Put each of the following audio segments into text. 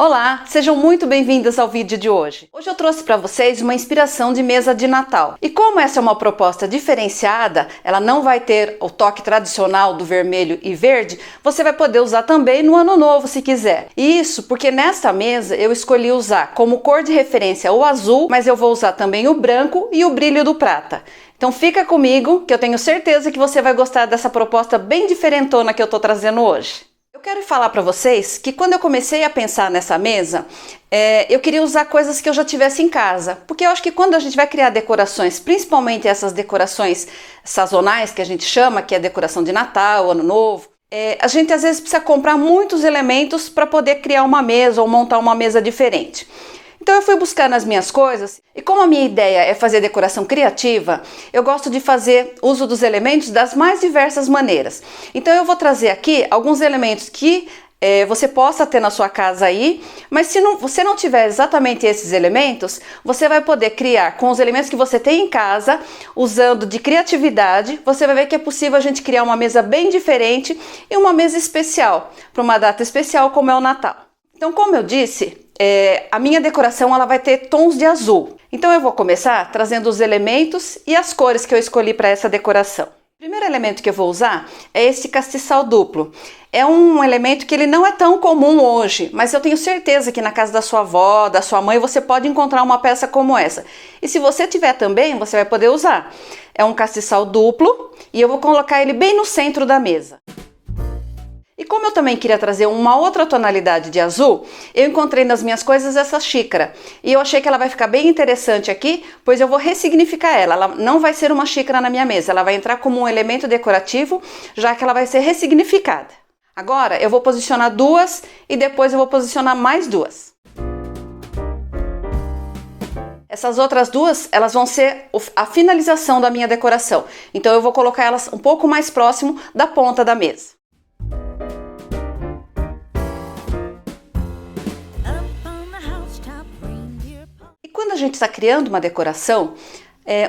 Olá, sejam muito bem-vindas ao vídeo de hoje. Hoje eu trouxe para vocês uma inspiração de mesa de Natal. E como essa é uma proposta diferenciada, ela não vai ter o toque tradicional do vermelho e verde, você vai poder usar também no ano novo se quiser. E isso porque nesta mesa eu escolhi usar como cor de referência o azul, mas eu vou usar também o branco e o brilho do prata. Então fica comigo que eu tenho certeza que você vai gostar dessa proposta bem diferentona que eu tô trazendo hoje. Eu quero falar para vocês que quando eu comecei a pensar nessa mesa, eu queria usar coisas que eu já tivesse em casa, porque eu acho que quando a gente vai criar decorações, principalmente essas decorações sazonais que a gente chama, que é decoração de Natal, Ano Novo, a gente às vezes precisa comprar muitos elementos para poder criar uma mesa ou montar uma mesa diferente. Então eu fui buscar nas minhas coisas e como a minha ideia é fazer decoração criativa, eu gosto de fazer uso dos elementos das mais diversas maneiras. Então eu vou trazer aqui alguns elementos que você possa ter na sua casa aí, mas se você não tiver exatamente esses elementos, você vai poder criar com os elementos que você tem em casa, usando de criatividade, você vai ver que é possível a gente criar uma mesa bem diferente e uma mesa especial, para uma data especial como é o Natal. Então, como eu disse, a minha decoração ela vai ter tons de azul. Então eu vou começar trazendo os elementos e as cores que eu escolhi para essa decoração. O primeiro elemento que eu vou usar é esse castiçal duplo. É um elemento que ele não é tão comum hoje, mas eu tenho certeza que na casa da sua avó, da sua mãe, você pode encontrar uma peça como essa. E se você tiver também, você vai poder usar. É um castiçal duplo e eu vou colocar ele bem no centro da mesa. E como eu também queria trazer uma outra tonalidade de azul, eu encontrei nas minhas coisas essa xícara. E eu achei que ela vai ficar bem interessante aqui, pois eu vou ressignificar ela. Ela não vai ser uma xícara na minha mesa, ela vai entrar como um elemento decorativo, já que ela vai ser ressignificada. Agora eu vou posicionar duas e depois eu vou posicionar mais duas. Essas outras duas, elas vão ser a finalização da minha decoração. Então eu vou colocar elas um pouco mais próximo da ponta da mesa. Quando a gente está criando uma decoração,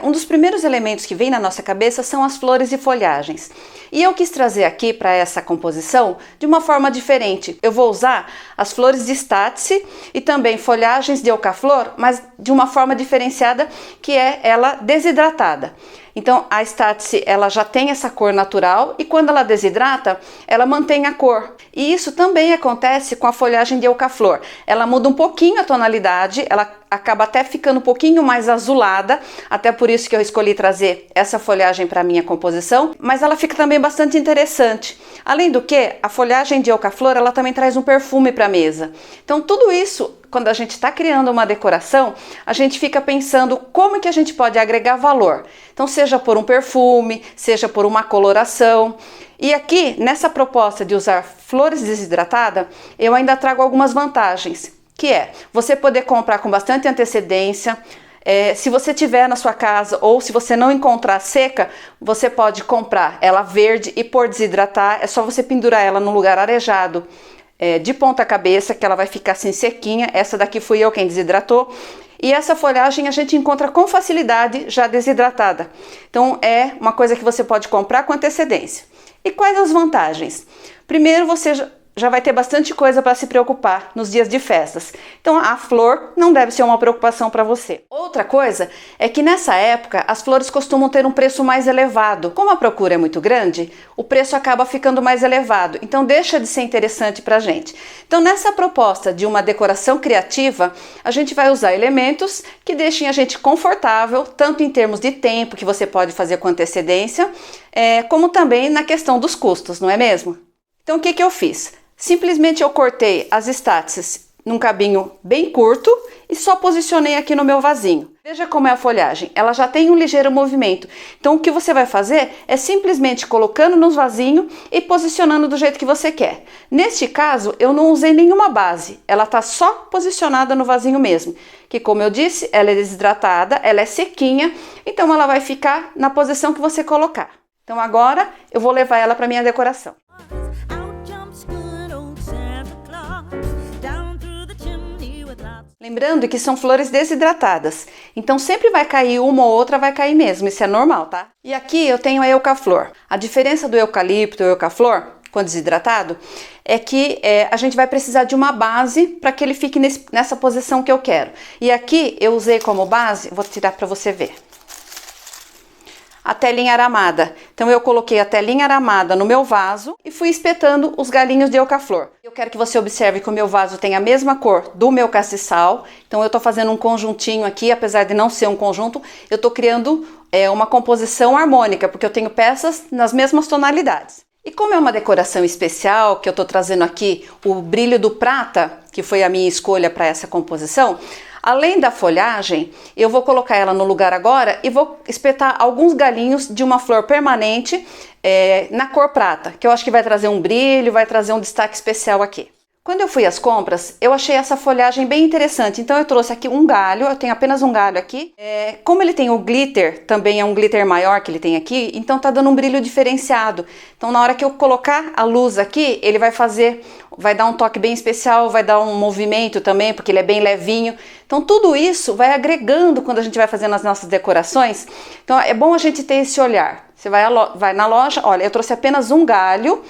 um dos primeiros elementos que vem na nossa cabeça são as flores e folhagens. E eu quis trazer aqui para essa composição de uma forma diferente. Eu vou usar as flores de Statice e também folhagens de Eucaflor, mas de uma forma diferenciada, que é ela desidratada. Então a Statice ela já tem essa cor natural e quando ela desidrata, ela mantém a cor. E isso também acontece com a folhagem de Eucaflor. Ela muda um pouquinho a tonalidade, ela acaba até ficando um pouquinho mais azulada, até por isso que eu escolhi trazer essa folhagem para a minha composição, mas ela fica também bastante interessante. Além do que, a folhagem de Eucaflor ela também traz um perfume para a mesa. Então tudo isso, quando a gente está criando uma decoração, a gente fica pensando como que a gente pode agregar valor. Então seja por um perfume, seja por uma coloração. E aqui, nessa proposta de usar flores desidratadas, eu ainda trago algumas vantagens, que é você poder comprar com bastante antecedência. Se você tiver na sua casa ou se você não encontrar seca, você pode comprar ela verde e por desidratar. É só você pendurar ela num lugar arejado, de ponta cabeça, que ela vai ficar assim sequinha. Essa daqui fui eu quem desidratou. E essa folhagem a gente encontra com facilidade já desidratada. Então é uma coisa que você pode comprar com antecedência. E quais as vantagens? Primeiro, você já vai ter bastante coisa para se preocupar nos dias de festas. Então a flor não deve ser uma preocupação para você. Outra coisa é que nessa época as flores costumam ter um preço mais elevado. Como a procura é muito grande, o preço acaba ficando mais elevado. Então deixa de ser interessante para a gente. Então nessa proposta de uma decoração criativa, a gente vai usar elementos que deixem a gente confortável, tanto em termos de tempo, que você pode fazer com antecedência, como também na questão dos custos, não é mesmo? Então o que eu fiz? Simplesmente eu cortei as Statices num cabinho bem curto e só posicionei aqui no meu vasinho. Veja como é a folhagem, ela já tem um ligeiro movimento. Então o que você vai fazer é simplesmente colocando nos vasinhos e posicionando do jeito que você quer. Neste caso eu não usei nenhuma base, ela está só posicionada no vasinho mesmo. Que como eu disse, ela é desidratada, ela é sequinha, então ela vai ficar na posição que você colocar. Então agora eu vou levar ela para minha decoração. Lembrando que são flores desidratadas, então sempre vai cair uma ou outra, vai cair mesmo, isso é normal, tá? E aqui eu tenho a Eucaflor. A diferença do eucalipto e o Eucaflor quando desidratado, é que a gente vai precisar de uma base para que ele fique nessa posição que eu quero. E aqui eu usei como base, vou tirar para você ver, a telinha aramada. Então eu coloquei a telinha aramada no meu vaso e fui espetando os galinhos de eucaflor. Eu quero que você observe que o meu vaso tem a mesma cor do meu castiçal. Então eu tô fazendo um conjuntinho aqui, apesar de não ser um conjunto, eu tô criando uma composição harmônica, porque eu tenho peças nas mesmas tonalidades. E como é uma decoração especial, que eu tô trazendo aqui o brilho do prata, que foi a minha escolha para essa composição, além da folhagem, eu vou colocar ela no lugar agora e vou espetar alguns galinhos de uma flor permanente na cor prata, que eu acho que vai trazer um brilho, vai trazer um destaque especial aqui. Quando eu fui às compras, eu achei essa folhagem bem interessante, então eu trouxe aqui um galho, eu tenho apenas um galho aqui. Como ele tem o glitter, também é um glitter maior que ele tem aqui, então tá dando um brilho diferenciado. Então na hora que eu colocar a luz aqui, ele vai dar um toque bem especial, vai dar um movimento também, porque ele é bem levinho. Então tudo isso vai agregando quando a gente vai fazendo as nossas decorações. Então é bom a gente ter esse olhar. Você vai na loja, olha, eu trouxe apenas um galho.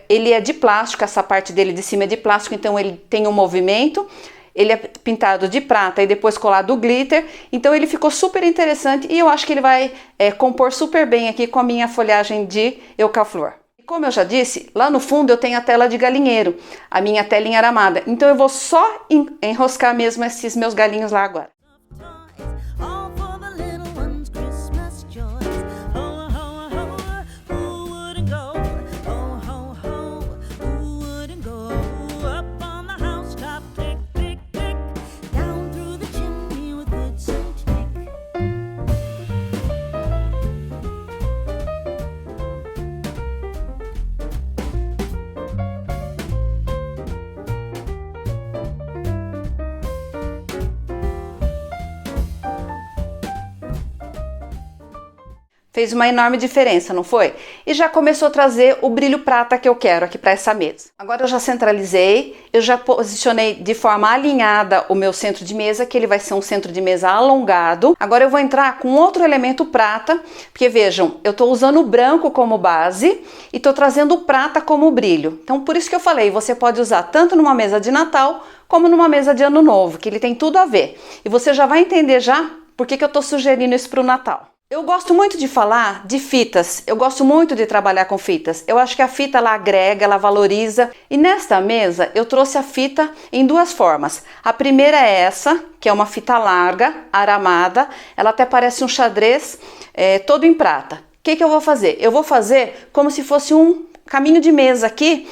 Ele é de plástico, essa parte dele de cima é de plástico, então ele tem um movimento, ele é pintado de prata e depois colado glitter, então ele ficou super interessante e eu acho que ele vai compor super bem aqui com a minha folhagem de eucaflor. E como eu já disse, lá no fundo eu tenho a tela de galinheiro, a minha telinha aramada, então eu vou só enroscar mesmo esses meus galinhos lá agora. Fez uma enorme diferença, não foi? E já começou a trazer o brilho prata que eu quero aqui para essa mesa. Agora eu já centralizei, eu já posicionei de forma alinhada o meu centro de mesa, que ele vai ser um centro de mesa alongado. Agora eu vou entrar com outro elemento prata, porque vejam, eu estou usando o branco como base e estou trazendo o prata como brilho. Então por isso que eu falei, você pode usar tanto numa mesa de Natal como numa mesa de Ano Novo, que ele tem tudo a ver. E você já vai entender já por que eu estou sugerindo isso para o Natal. Eu gosto muito de falar de fitas, eu gosto muito de trabalhar com fitas. Eu acho que a fita ela agrega, ela valoriza. E nesta mesa eu trouxe a fita em duas formas. A primeira é essa, que é uma fita larga, aramada. Ela até parece um xadrez todo em prata. O que eu vou fazer? Eu vou fazer como se fosse um caminho de mesa aqui,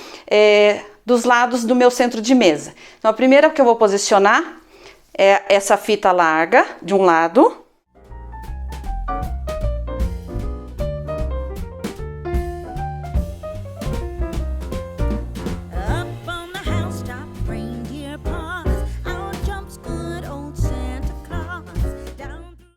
dos lados do meu centro de mesa. Então a primeira que eu vou posicionar é essa fita larga de um lado.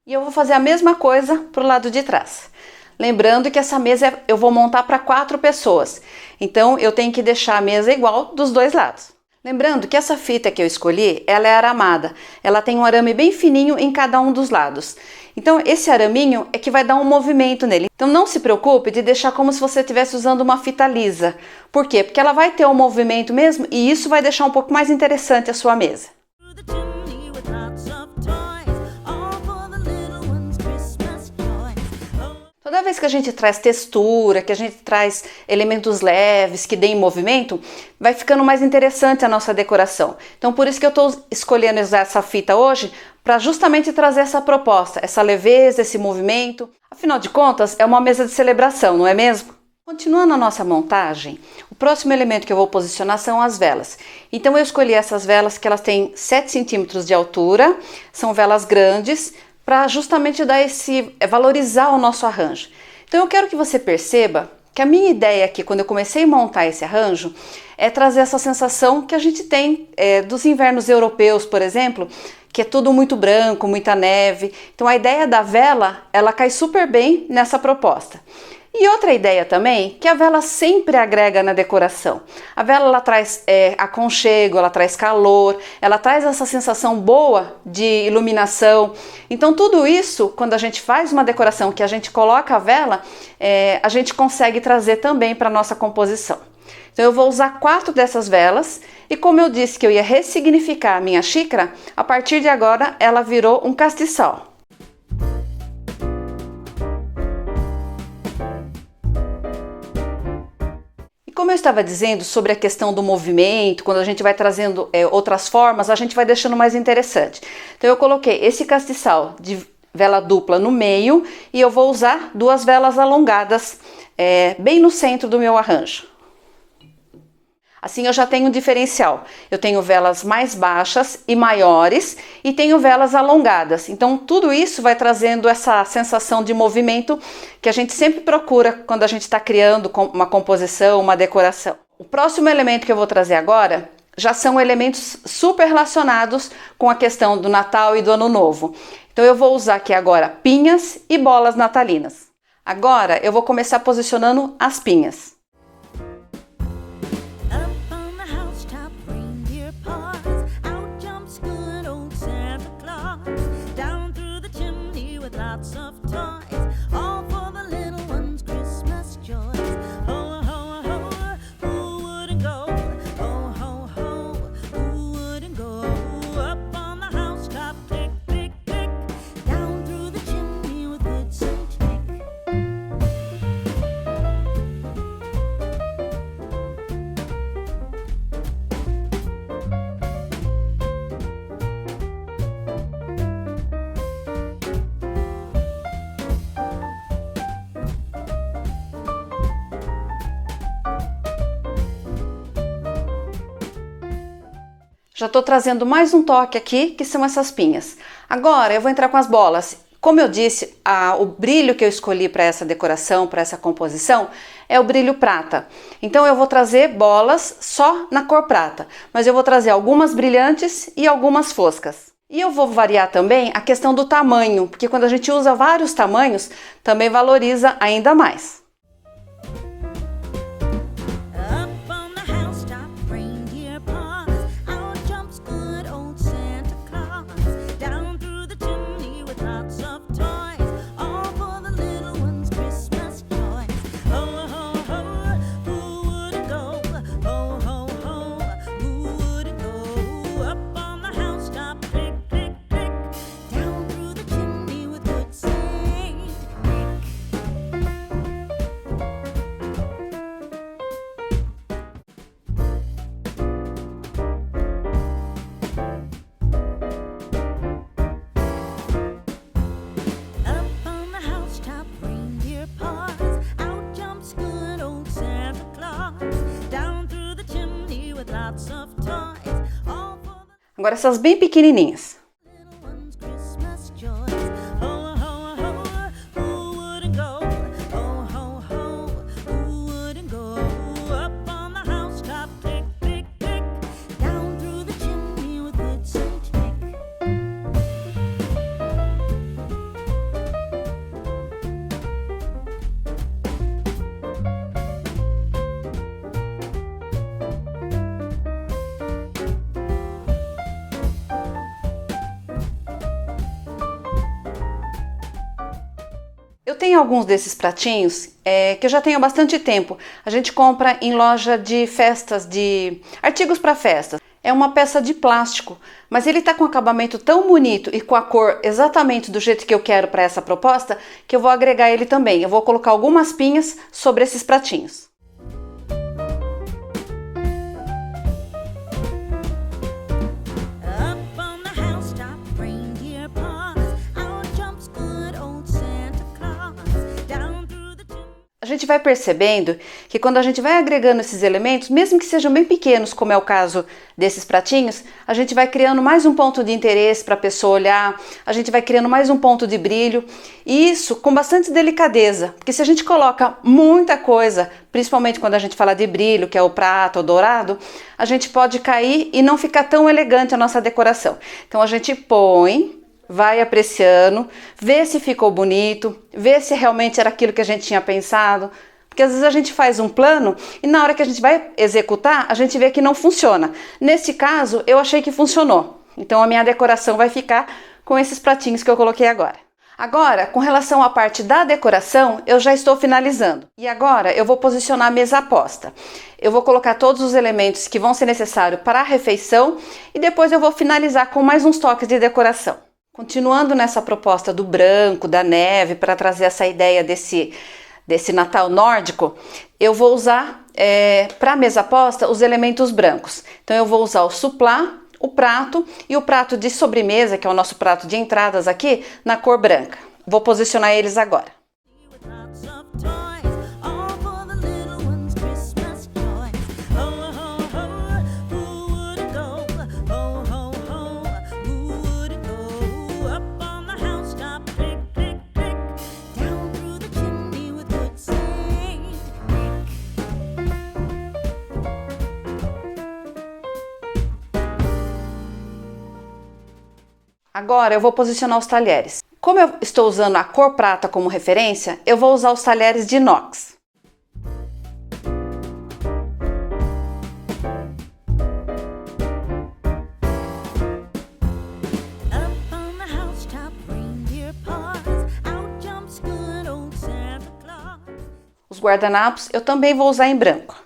E eu vou fazer a mesma coisa pro lado de trás. Lembrando que essa mesa eu vou montar para 4 pessoas. Então eu tenho que deixar a mesa igual dos dois lados. Lembrando que essa fita que eu escolhi, ela é aramada. Ela tem um arame bem fininho em cada um dos lados. Então esse araminho é que vai dar um movimento nele. Então não se preocupe de deixar como se você estivesse usando uma fita lisa. Por quê? Porque ela vai ter um movimento mesmo e isso vai deixar um pouco mais interessante a sua mesa. Toda vez que a gente traz textura, que a gente traz elementos leves, que deem movimento, vai ficando mais interessante a nossa decoração. Então por isso que eu estou escolhendo usar essa fita hoje, para justamente trazer essa proposta, essa leveza, esse movimento. Afinal de contas, é uma mesa de celebração, não é mesmo? Continuando a nossa montagem, o próximo elemento que eu vou posicionar são as velas. Então eu escolhi essas velas que elas têm 7 centímetros de altura, são velas grandes, para justamente valorizar o nosso arranjo. Então eu quero que você perceba que a minha ideia aqui, quando eu comecei a montar esse arranjo, é trazer essa sensação que a gente tem dos invernos europeus, por exemplo, que é tudo muito branco, muita neve. Então a ideia da vela, ela cai super bem nessa proposta. E outra ideia também, que a vela sempre agrega na decoração. A vela ela traz aconchego, ela traz calor, ela traz essa sensação boa de iluminação. Então tudo isso, quando a gente faz uma decoração que a gente coloca a vela, a gente consegue trazer também para a nossa composição. Então eu vou usar 4 dessas velas e como eu disse que eu ia ressignificar a minha xícara, a partir de agora ela virou um castiçal. Como eu estava dizendo sobre a questão do movimento, quando a gente vai trazendo outras formas, a gente vai deixando mais interessante. Então eu coloquei esse castiçal de vela dupla no meio e eu vou usar 2 velas alongadas bem no centro do meu arranjo. Assim eu já tenho um diferencial. Eu tenho velas mais baixas e maiores e tenho velas alongadas. Então tudo isso vai trazendo essa sensação de movimento que a gente sempre procura quando a gente está criando uma composição, uma decoração. O próximo elemento que eu vou trazer agora já são elementos super relacionados com a questão do Natal e do Ano Novo. Então eu vou usar aqui agora pinhas e bolas natalinas. Agora eu vou começar posicionando as pinhas. Já estou trazendo mais um toque aqui, que são essas pinhas. Agora eu vou entrar com as bolas. Como eu disse, o brilho que eu escolhi para essa decoração, para essa composição, é o brilho prata. Então eu vou trazer bolas só na cor prata, mas eu vou trazer algumas brilhantes e algumas foscas. E eu vou variar também a questão do tamanho, porque quando a gente usa vários tamanhos, também valoriza ainda mais. Agora essas bem pequenininhas. Eu tenho alguns desses pratinhos que eu já tenho há bastante tempo. A gente compra em loja de festas, de artigos para festas. É uma peça de plástico, mas ele está com um acabamento tão bonito e com a cor exatamente do jeito que eu quero para essa proposta, que eu vou agregar ele também. Eu vou colocar algumas pinhas sobre esses pratinhos. A gente vai percebendo que quando a gente vai agregando esses elementos, mesmo que sejam bem pequenos, como é o caso desses pratinhos, a gente vai criando mais um ponto de interesse para a pessoa olhar, a gente vai criando mais um ponto de brilho, e isso com bastante delicadeza, porque se a gente coloca muita coisa, principalmente quando a gente fala de brilho, que é o prata, o dourado, a gente pode cair e não ficar tão elegante a nossa decoração. Então a gente põe vai apreciando, vê se ficou bonito, vê se realmente era aquilo que a gente tinha pensado. Porque às vezes a gente faz um plano e na hora que a gente vai executar, a gente vê que não funciona. Nesse caso, eu achei que funcionou. Então a minha decoração vai ficar com esses pratinhos que eu coloquei agora. Agora, com relação à parte da decoração, eu já estou finalizando. E agora eu vou posicionar a mesa posta. Eu vou colocar todos os elementos que vão ser necessários para a refeição e depois eu vou finalizar com mais uns toques de decoração. Continuando nessa proposta do branco, da neve, para trazer essa ideia desse Natal nórdico, eu vou usar para a mesa posta os elementos brancos. Então eu vou usar o suplá, o prato e o prato de sobremesa, que é o nosso prato de entradas aqui, na cor branca. Vou posicionar eles agora. Agora eu vou posicionar os talheres. Como eu estou usando a cor prata como referência, eu vou usar os talheres de inox. Os guardanapos eu também vou usar em branco.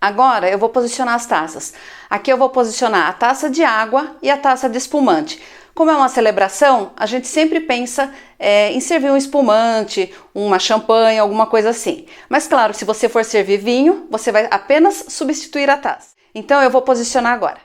Agora eu vou posicionar as taças. Aqui eu vou posicionar a taça de água e a taça de espumante. Como é uma celebração, a gente sempre pensa em servir um espumante, uma champanhe, alguma coisa assim. Mas claro, se você for servir vinho, você vai apenas substituir a taça. Então eu vou posicionar agora.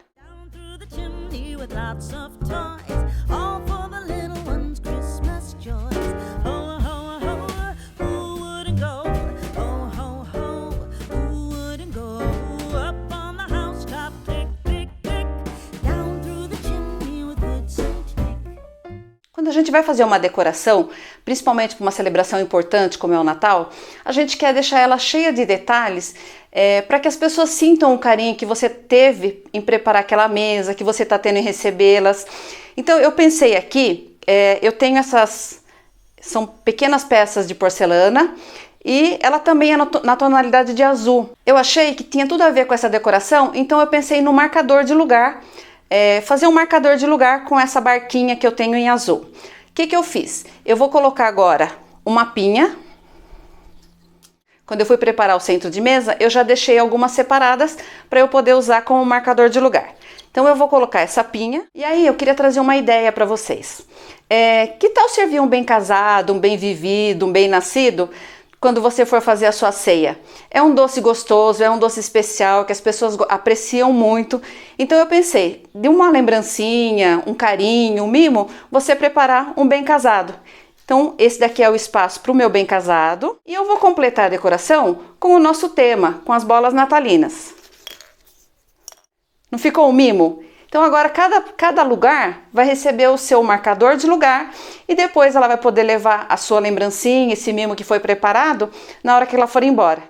Quando a gente vai fazer uma decoração, principalmente para uma celebração importante como é o Natal, a gente quer deixar ela cheia de detalhes para que as pessoas sintam o carinho que você teve em preparar aquela mesa, que você está tendo em recebê-las. Então eu pensei aqui, eu tenho são pequenas peças de porcelana e ela também é na tonalidade de azul. Eu achei que tinha tudo a ver com essa decoração, então eu pensei no marcador de lugar. Fazer um marcador de lugar com essa barquinha que eu tenho em azul. O que eu fiz? Eu vou colocar agora um mapinha. Quando eu fui preparar o centro de mesa, eu já deixei algumas separadas para eu poder usar como marcador de lugar. Então eu vou colocar essa pinha. E aí eu queria trazer uma ideia para vocês. Que tal servir um bem casado, um bem vivido, um bem nascido? Quando você for fazer a sua ceia. É um doce gostoso, é um doce especial que as pessoas apreciam muito. Então eu pensei, de uma lembrancinha, um carinho, um mimo, você preparar um bem casado. Então esse daqui é o espaço para o meu bem casado. E eu vou completar a decoração com o nosso tema, com as bolas natalinas. Não ficou um mimo? Então agora cada lugar vai receber o seu marcador de lugar e depois ela vai poder levar a sua lembrancinha, esse mimo que foi preparado, na hora que ela for embora.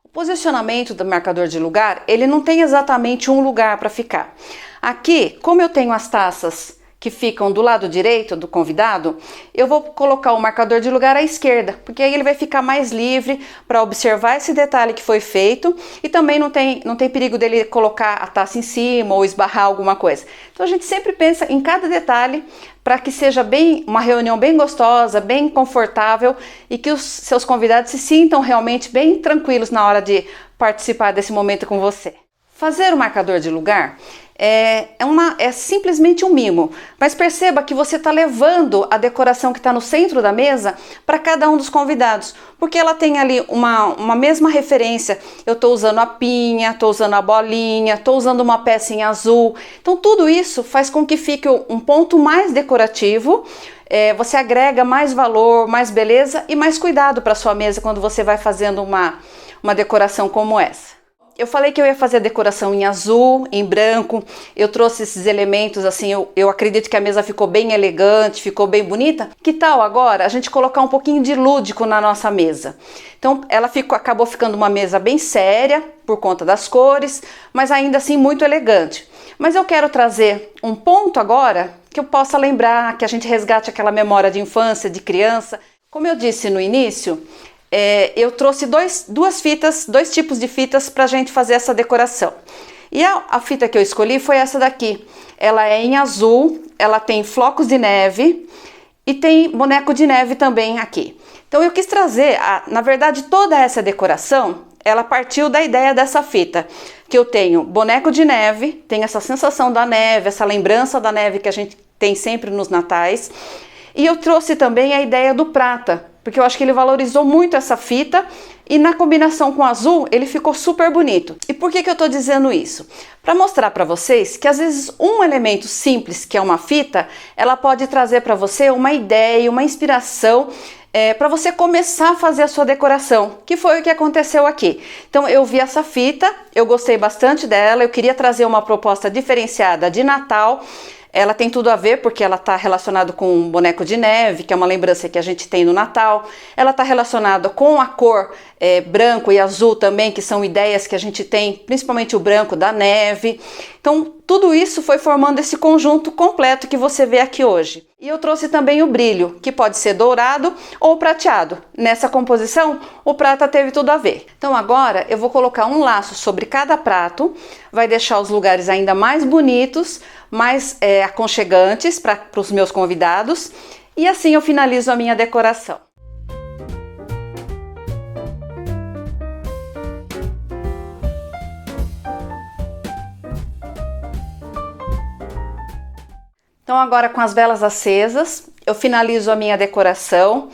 O posicionamento do marcador de lugar, ele não tem exatamente um lugar para ficar. Aqui, como eu tenho as taças que ficam do lado direito do convidado, eu vou colocar o marcador de lugar à esquerda, porque aí ele vai ficar mais livre para observar esse detalhe que foi feito e também não tem perigo dele colocar a taça em cima ou esbarrar alguma coisa. Então a gente sempre pensa em cada detalhe para que seja uma reunião bem gostosa, bem confortável e que os seus convidados se sintam realmente bem tranquilos na hora de participar desse momento com você. Fazer o marcador de lugar é simplesmente um mimo, mas perceba que você está levando a decoração que está no centro da mesa para cada um dos convidados, porque ela tem ali uma mesma referência. Eu estou usando a pinha, estou usando a bolinha, estou usando uma peça em azul, então tudo isso faz com que fique um ponto mais decorativo. Você agrega mais valor, mais beleza e mais cuidado para sua mesa quando você vai fazendo uma decoração como essa. Eu falei que eu ia fazer a decoração em azul, em branco, eu trouxe esses elementos assim, eu acredito que a mesa ficou bem elegante, ficou bem bonita. Que tal agora a gente colocar um pouquinho de lúdico na nossa mesa? Então ela acabou ficando uma mesa bem séria, por conta das cores, mas ainda assim muito elegante. Mas eu quero trazer um ponto agora que eu possa lembrar, que a gente resgate aquela memória de infância, de criança. Como eu disse no início, eu trouxe dois tipos de fitas para a gente fazer essa decoração. E a fita que eu escolhi foi essa daqui. Ela é em azul, ela tem flocos de neve e tem boneco de neve também aqui. Então eu quis trazer, na verdade, toda essa decoração, ela partiu da ideia dessa fita, que eu tenho boneco de neve, tem essa sensação da neve, essa lembrança da neve que a gente tem sempre nos natais. E eu trouxe também a ideia do prata, porque eu acho que ele valorizou muito essa fita e na combinação com o azul ele ficou super bonito. E por que eu tô dizendo isso? Para mostrar para vocês que às vezes um elemento simples, que é uma fita, ela pode trazer para você uma ideia, uma inspiração para você começar a fazer a sua decoração, que foi o que aconteceu aqui. Então eu vi essa fita, eu gostei bastante dela, eu queria trazer uma proposta diferenciada de Natal. Ela tem tudo a ver porque ela está relacionada com um boneco de neve, que é uma lembrança que a gente tem no Natal. Ela está relacionada com a cor branco e azul também, que são ideias que a gente tem, principalmente o branco da neve. Então tudo isso foi formando esse conjunto completo que você vê aqui hoje. E eu trouxe também o brilho, que pode ser dourado ou prateado. Nessa composição, o prata teve tudo a ver. Então agora eu vou colocar um laço sobre cada prato, vai deixar os lugares ainda mais bonitos, mais aconchegantes para os meus convidados. E assim eu finalizo a minha decoração. Então agora com as velas acesas, eu finalizo a minha decoração.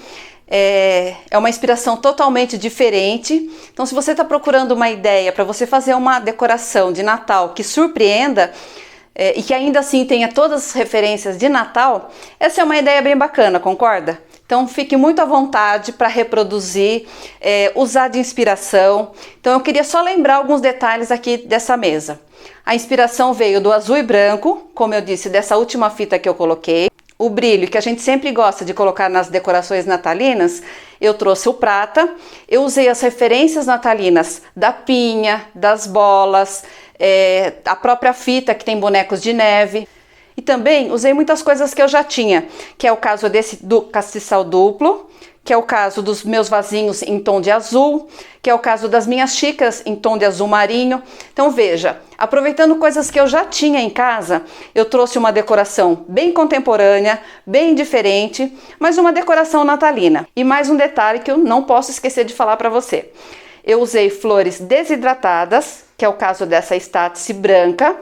É uma inspiração totalmente diferente. Então se você está procurando uma ideia para você fazer uma decoração de Natal que surpreenda e que ainda assim tenha todas as referências de Natal, essa é uma ideia bem bacana, concorda? Então fique muito à vontade para reproduzir, usar de inspiração. Então eu queria só lembrar alguns detalhes aqui dessa mesa. A inspiração veio do azul e branco, como eu disse, dessa última fita que eu coloquei. O brilho, que a gente sempre gosta de colocar nas decorações natalinas, eu trouxe o prata. Eu usei as referências natalinas da pinha, das bolas, a própria fita que tem bonecos de neve. E também usei muitas coisas que eu já tinha, que é o caso do castiçal duplo, que é o caso dos meus vasinhos em tom de azul, que é o caso das minhas xícaras em tom de azul marinho. Então veja, aproveitando coisas que eu já tinha em casa, eu trouxe uma decoração bem contemporânea, bem diferente, mas uma decoração natalina. E mais um detalhe que eu não posso esquecer de falar para você. Eu usei flores desidratadas, que é o caso dessa estátice branca,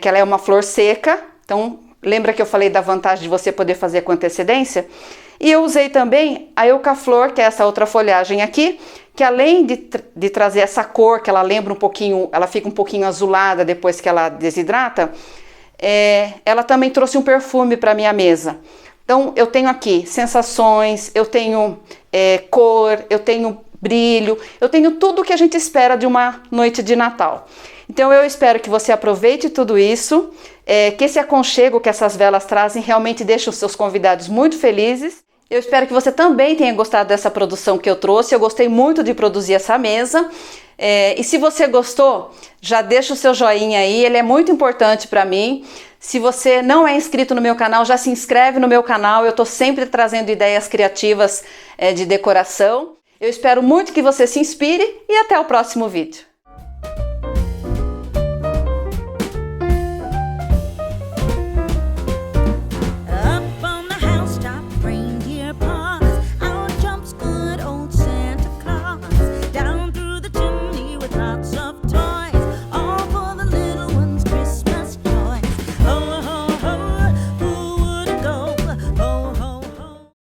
que ela é uma flor seca. Então lembra que eu falei da vantagem de você poder fazer com antecedência? E eu usei também a Eucaflor, que é essa outra folhagem aqui, que além de trazer essa cor, que ela lembra um pouquinho, ela fica um pouquinho azulada depois que ela desidrata, ela também trouxe um perfume para minha mesa. Então eu tenho aqui sensações, eu tenho cor, eu tenho brilho, eu tenho tudo que a gente espera de uma noite de Natal. Então eu espero que você aproveite tudo isso, que esse aconchego que essas velas trazem realmente deixe os seus convidados muito felizes. Eu espero que você também tenha gostado dessa produção que eu trouxe. Eu gostei muito de produzir essa mesa. E se você gostou, já deixa o seu joinha aí, ele é muito importante para mim. Se você não é inscrito no meu canal, já se inscreve no meu canal. Eu estou sempre trazendo ideias criativas de decoração. Eu espero muito que você se inspire e até o próximo vídeo.